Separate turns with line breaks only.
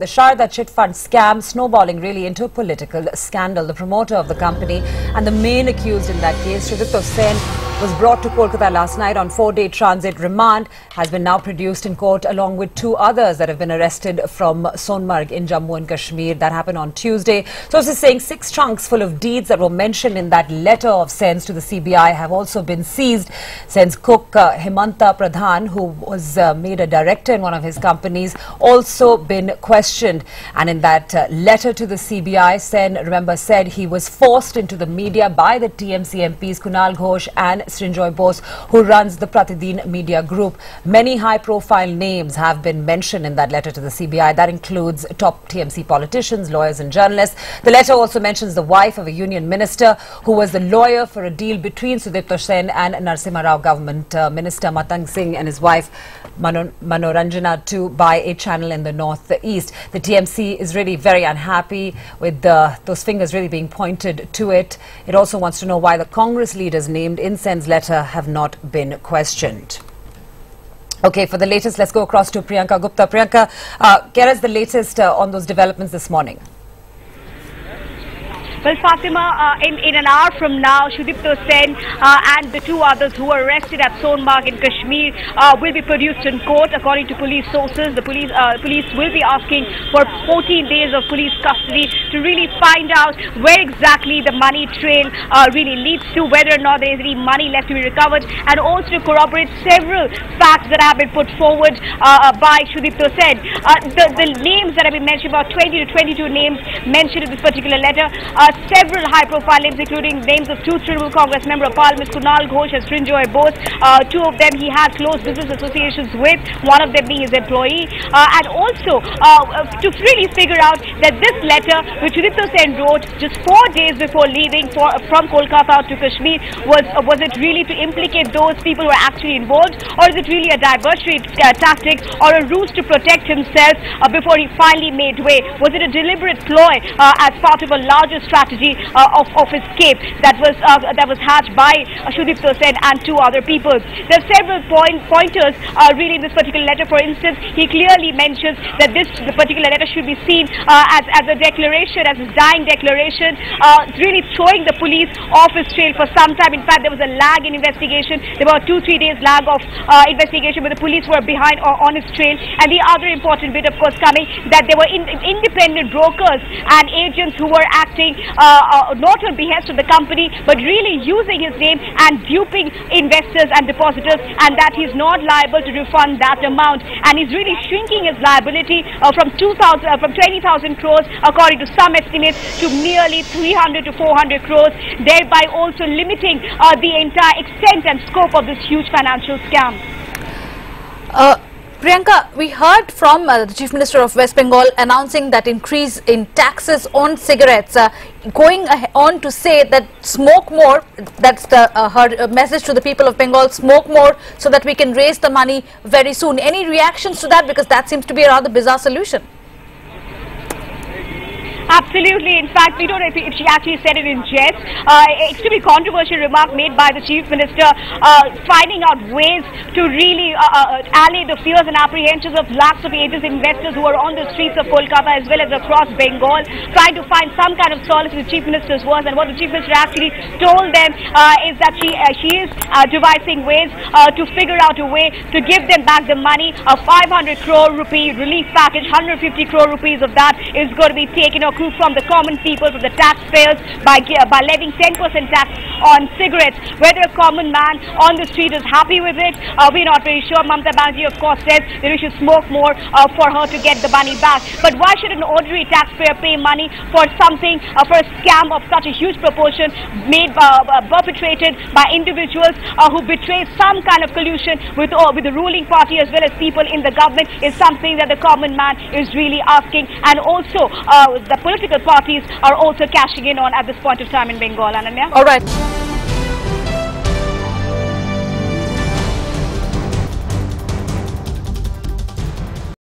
The Sharda chit fund scam snowballing really into a political scandal. The promoter of the company and the main accused in that case, Sudipto Sen, was brought to Kolkata last night on 4-day transit remand, has been now produced in court along with 2 others that have been arrested from Sonmarg in Jammu and Kashmir. That happened on Tuesday. Sources saying 6 trunks full of deeds that were mentioned in that letter of Sen's to the CBI have also been seized. Sen's cook Himanta Pradhan, who was made a director in one of his companies, also been questioned. And in that letter to the CBI, Sen, remember, said he was forced into the media by the TMC MPs Kunal Ghosh and Srinjoy Bose, who runs the Pratidin Media Group. Many high-profile names have been mentioned in that letter to the CBI. That includes top TMC politicians, lawyers and journalists. The letter also mentions the wife of a union minister who was the lawyer for a deal between Sudipto Sen and Narasimha Rao government minister Matang Singh and his wife Manoranjana to buy a channel in the northeast. The TMC is really very unhappy with those fingers really being pointed to it. It also wants to know why the Congress leaders named in Sen's letter have not been questioned. Okay, for the latest, let's go across to Priyanka Gupta. Priyanka, get us the latest on those developments this morning.
Well, Fatima, in an hour from now, Sudipto Sen and the 2 others who were arrested at Sonmarg in Kashmir will be produced in court. According to police sources, the police will be asking for 14 days of police custody to really find out where exactly the money trail really leads to, whether or not there is any money left to be recovered, and also to corroborate several facts that have been put forward by Sudipto Sen. The names that have been mentioned, about 20 to 22 names mentioned in this particular letter, several high-profile names, including names of 2 Trinamool Congress Member of Parliament, Kunal Ghosh and Srinjoy Bose. 2 of them he had close business associations with, one of them being his employee. And also to really figure out that this letter, which Sudipto Sen wrote just 4 days before leaving from Kolkata to Kashmir, was it really to implicate those people who are actually involved, or is it really a diversionary tactic or a ruse to protect himself before he finally made way? Was it a deliberate ploy as part of a larger strategy of escape that was hatched by Sudipto Sen and 2 other people? There are several pointers really in this particular letter. For instance, he clearly mentions that the particular letter should be seen as a declaration, as a dying declaration, really throwing the police off his trail for some time. In fact, there was a lag in investigation. There were 2-3 days lag of investigation, but the police were behind on his trail. And the other important bit, of course, coming, that there were independent brokers and agents who were acting not on behest of the company, but really using his name and duping investors and depositors, and that he's not liable to refund that amount, and he's really shrinking his liability from 20,000 crores, according to some estimates, to nearly 300 to 400 crores, thereby also limiting the entire extent and scope of this huge financial scam.
Priyanka, we heard from the Chief Minister of West Bengal announcing that increase in taxes on cigarettes, going on to say that smoke more, that's her message to the people of Bengal, smoke more so that we can raise the money very soon. Any reactions to that? Because that seems to be a rather bizarre solution.
Absolutely. In fact, we don't know if she actually said it in jest. Extremely controversial remark made by the Chief Minister, finding out ways to really allay the fears and apprehensions of lakhs of agents, investors who are on the streets of Kolkata as well as across Bengal, trying to find some kind of solace in the Chief Minister's words. And what the Chief Minister actually told them is that she is devising ways to figure out a way to give them back the money. A 500 crore rupee relief package, 150 crore rupees of that is going to be taken from the common people, from the taxpayers, by levying 10% tax on cigarettes. Whether a common man on the street is happy with it, we're not very sure. Mamata Banerjee, of course, says that we should smoke more for her to get the money back. But why should an ordinary taxpayer pay money for something, for a scam of such a huge proportion, perpetrated by individuals who betray some kind of collusion with the ruling party as well as people in the government, is something that the common man is really asking. And also the political parties are also cashing in on at this point of time in Bengal. Ananya?
All right.